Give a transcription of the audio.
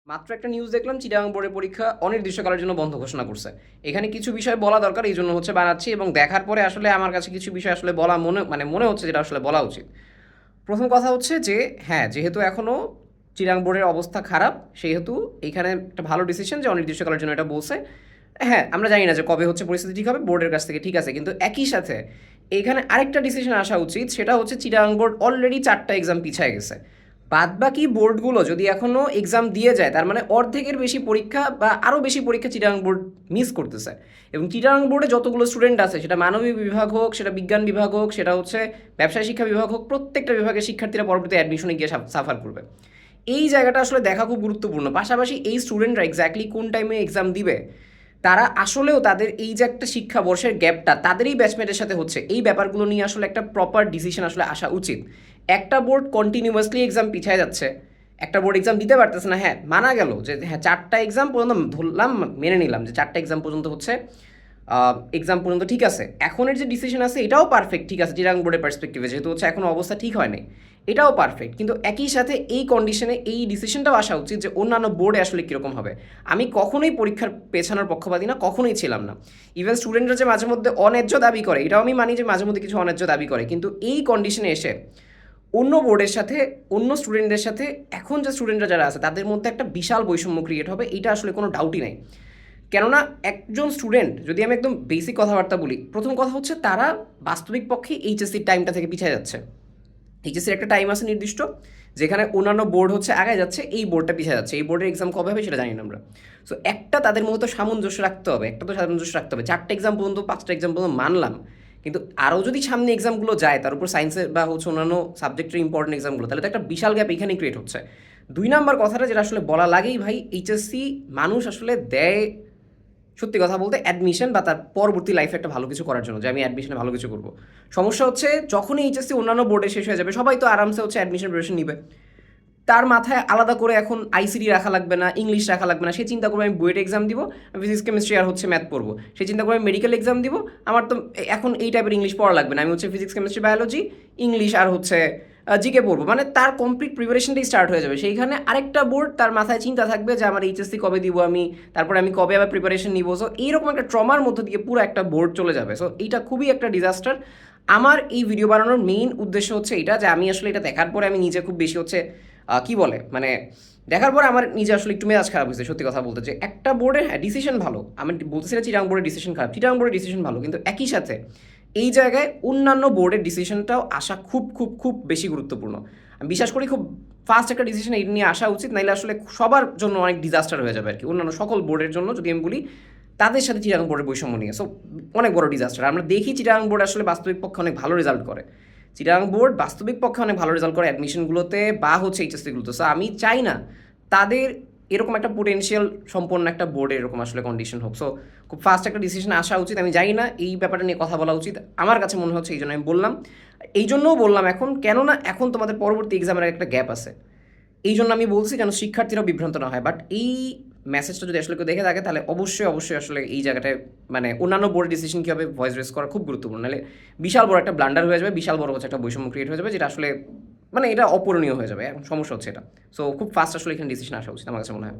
মাত্র একটা নিউজ দেখলাম চিটাগাং বোর্ডের পরীক্ষা অনির্দিষ্টকালের জন্য বন্ধ ঘোষণা করছে। এখানে কিছু বিষয় বলা দরকার, এই জন্য হচ্ছে বানাচ্ছি, এবং দেখার পরে আসলে আমার কাছে কিছু বিষয় আসলে বলা মনে হচ্ছে যেটা আসলে বলা উচিত। প্রথম কথা হচ্ছে যে হ্যাঁ, যেহেতু এখনও চিটাগাং বোর্ডের অবস্থা খারাপ, সেহেতু এইখানে একটা ভালো ডিসিশন যে অনির্দিষ্টকালের জন্য এটা বলছে। হ্যাঁ, আমরা জানি না যে কবে হচ্ছে পরিস্থিতি ঠিক হবে, বোর্ডের কাছ থেকে ঠিক আছে, কিন্তু একই সাথে এইখানে আরেকটা ডিসিশন আসা উচিত, সেটা হচ্ছে চিটাগাং বোর্ড অলরেডি 4টা এক্সাম পিছিয়ে গেছে। বাদবাকি বোর্ডগুলো যদি এখনও এক্সাম দিয়ে যায়, তার মানে অর্ধেকের বেশি পরীক্ষা বা আরও বেশি পরীক্ষা চিটাগাং বোর্ড মিস করতেছে। এবং চিটাগাং বোর্ডে যতগুলো স্টুডেন্ট আছে, সেটা মানবিক বিভাগ হোক, সেটা বিজ্ঞান বিভাগ হোক, সেটা হচ্ছে ব্যবসায় শিক্ষা বিভাগ হোক, প্রত্যেকটা বিভাগের শিক্ষার্থীরা পরবর্তী অ্যাডমিশনে গিয়ে সাফার করবে। এই জায়গাটা আসলে দেখা খুব গুরুত্বপূর্ণ। পাশাপাশি এই স্টুডেন্টরা এক্স্যাক্টলি কোন টাইমে এক্সাম দিবে, তারা আসলেও তাদের এই যে একটা শিক্ষাবর্ষের গ্যাপটা তাদেরই ব্যাচমেটের সাথে হচ্ছে, এই ব্যাপারগুলো নিয়ে আসলে একটা প্রপার ডিসিশন আসলে আসা উচিত। একটা বোর্ড কন্টিনিউয়াসলি এক্সাম পিছিয়ে যাচ্ছে, একটা বোর্ড এক্সাম দিতে পারতেছে না। হ্যাঁ, মানা গেল যে হ্যাঁ 4টা এক্সাম পর্যন্ত ধরলাম, মেনে নিলাম যে 4টা এক্সাম পর্যন্ত হচ্ছে, এক্সাম পর্যন্ত ঠিক আছে। এখনের যে ডিসিশন আছে এটাও পারফেক্ট, ঠিক আছে চিটাগাং বোর্ডের পার্সপেক্টিভে, যেহেতু হচ্ছে এখনও অবস্থা ঠিক হয় নাই, এটাও পারফেক্ট। কিন্তু একই সাথে এই কন্ডিশনে এই ডিসিশনটাও আসা উচিত যে অন্যান্য বোর্ডে আসলে কীরকম হবে। আমি কখনোই পরীক্ষার পেছানোর পক্ষপাতী না, কখনোই ছিলাম না। ইভেন স্টুডেন্টরা যে মাঝে মধ্যে অন্যায্য দাবি করে, এটাও আমি মানি যে মাঝে মধ্যে কিছু অন্যায্য দাবি করে, কিন্তু এই কন্ডিশনে এসে অন্য বোর্ডের সাথে, অন্য স্টুডেন্টদের সাথে এখন যে স্টুডেন্টরা যারা আছে তাদের মধ্যে একটা বিশাল বৈষম্য ক্রিয়েট হবে, এটা আসলে কোনো ডাউটই নাই। কেননা একজন স্টুডেন্ট, যদি আমি একদম বেসিক কথাবার্তা বলি, প্রথম কথা হচ্ছে তারা বাস্তবিক পক্ষে এইচএসসির টাইমটা থেকে পিছিয়ে যাচ্ছে। এইচএসসির একটা টাইম আছে নির্দিষ্ট, যেখানে অন্যান্য বোর্ড হচ্ছে আগায় যাচ্ছে, এই বোর্ডটা পিছিয়ে যাচ্ছে। এই বোর্ডের এক্সাম কবে হবে সেটা জানি না আমরা। সো একটা তাদের মতো সামঞ্জস্য রাখতে হবে, একটা তো সামঞ্জস্য রাখতে হবে। 4টা এক্সাম পর্যন্ত, 5টা এক্সাম পর্যন্ত মানলাম, কিন্তু আরও যদি সামনে এক্সামগুলো যায়, তার উপর সায়েন্সের বা হচ্ছে অন্যান্য সাবজেক্টের ইম্পর্টেন্ট এক্সামগুলো, তাহলে তো একটা বিশাল গ্যাপ এখানেই ক্রিয়েট হচ্ছে। 2 নাম্বার কথাটা যেটা আসলে বলা লাগেই, ভাই এইচএসসি মানুষ আসলে দেয় সত্যি কথা বলতে অ্যাডমিশন বা তার পরবর্তী লাইফে একটা ভালো কিছু করার জন্য, যে আমি অ্যাডমিশনে ভালো কিছু করবো। সমস্যা হচ্ছে যখনই এইচএসসি অন্যান্য বোর্ডে শেষ হয়ে যাবে, সবাই তো আরামসে হচ্ছে অ্যাডমিশন প্রিপারেশন নিবে, তার মাথায় আলাদা করে এখন আইসিডি রাখা লাগবে না, ইংলিশ রাখা লাগবে না। সে চিন্তা করবে আমি বুয়েট এক্সাম দিব, আমি ফিজিক্স কেমিস্ট্রি আর হচ্ছে ম্যাথ পড়বো। সে চিন্তা করবে মেডিকেল এক্সাম দিব, আমার তো এখন এই টাইপের ইংলিশ পড়া লাগবে না, আমি হচ্ছে ফিজিক্স কেমিস্ট্রি বায়োলজি ইংলিশ আর হচ্ছে জিকে পড়বো। মানে তার কমপ্লিট প্রিপারেশনটাই স্টার্ট হয়ে যাবে। সেইখানে আরেকটা বোর্ড তার মাথায় চিন্তা থাকবে যে আমার এইচএসসি কবে দিব আমি, তারপরে আমি কবে আবার প্রিপারেশন নিব। সো এইরকম একটা ট্রমার মধ্যে দিয়ে পুরো একটা বোর্ড চলে যাবে। সো এইটা খুবই একটা ডিজাস্টার। আমার এই ভিডিও বানানোর মেইন উদ্দেশ্য হচ্ছে এটা, যে আমি আসলে এটা দেখার পরে আমি নিজে খুব বেশি হচ্ছে কি বলে মানে দেখার পরে আমার নিজে আসলে একটু মেজাজ খারাপ হয়েছে সত্যি কথা বলতে। যে একটা বোর্ডের হ্যাঁ ডিসিশন ভালো, আমি বলতেছি না চিটাগাং বোর্ডের ডিসিশন খারাপ, চিটাগাং বোর্ডের ডিসিশন ভালো, কিন্তু একই সাথে এই জায়গায় অন্যান্য বোর্ডের ডিসিশনটাও আসা খুব খুব খুব বেশি গুরুত্বপূর্ণ। আমি বিশ্বাস করি খুব ফাস্ট একটা ডিসিশন এই নিয়ে আসা উচিত, নাইলে আসলে সবার জন্য অনেক ডিজাস্টার হয়ে যাবে আর কি। অন্যান্য সকল বোর্ডের জন্য যদি আমি বলি, তাদের সাথে চিটাগাং বোর্ডের বৈষম্য নিয়ে সো অনেক বড় ডিজাস্টার। আমরা দেখি চিটাগাং বোর্ড আসলে বাস্তবিক পক্ষে অনেক ভালো রেজাল্ট করে, চিটাগাং বোর্ড বাস্তবিক পক্ষে অনেক ভালো রেজাল্ট করে অ্যাডমিশনগুলোতে বা হচ্ছে এইচএসসিগুলোতে। সো আমি চাই না তাদের এরকম একটা পোটেনশিয়াল সম্পন্ন একটা বোর্ডে এরকম আসলে কন্ডিশন হোক। সো খুব ফাস্ট একটা ডিসিশন আসা উচিত। আমি জানি না এই ব্যাপারটা নিয়ে কথা বলা উচিত, আমার কাছে মনে হচ্ছে, এই জন্য আমি বললাম। এই জন্যও বললাম এখন, কেননা এখন তোমাদের পরবর্তী এক্সামের একটা গ্যাপ আছে, এই জন্য আমি বলছি যেন শিক্ষার্থীরাও বিভ্রান্ত না হয়। বাট এই মেসেজটা যদি আসলে কেউ দেখে থাকে, তাহলে অবশ্যই অবশ্যই আসলে এই জায়গাটায় মানে অন্যান্য বোর্ড ডিসিশন কীভাবে ভয়েস রেস করা খুব গুরুত্বপূর্ণ, নাহলে বিশাল বড় একটা ব্লান্ডার হয়ে যাবে, বিশাল বড় হচ্ছে একটা বৈষম্য ক্রিয়েট হয়ে যাবে, যেটা আসলে মানে এটা অপূরণীয় হয়ে যাবে। এখন সমস্যা হচ্ছে এটা। সো খুব ফাস্ট আসলে এখানে ডিসিশন আসা উচিত আমার কাছে মনে হয়।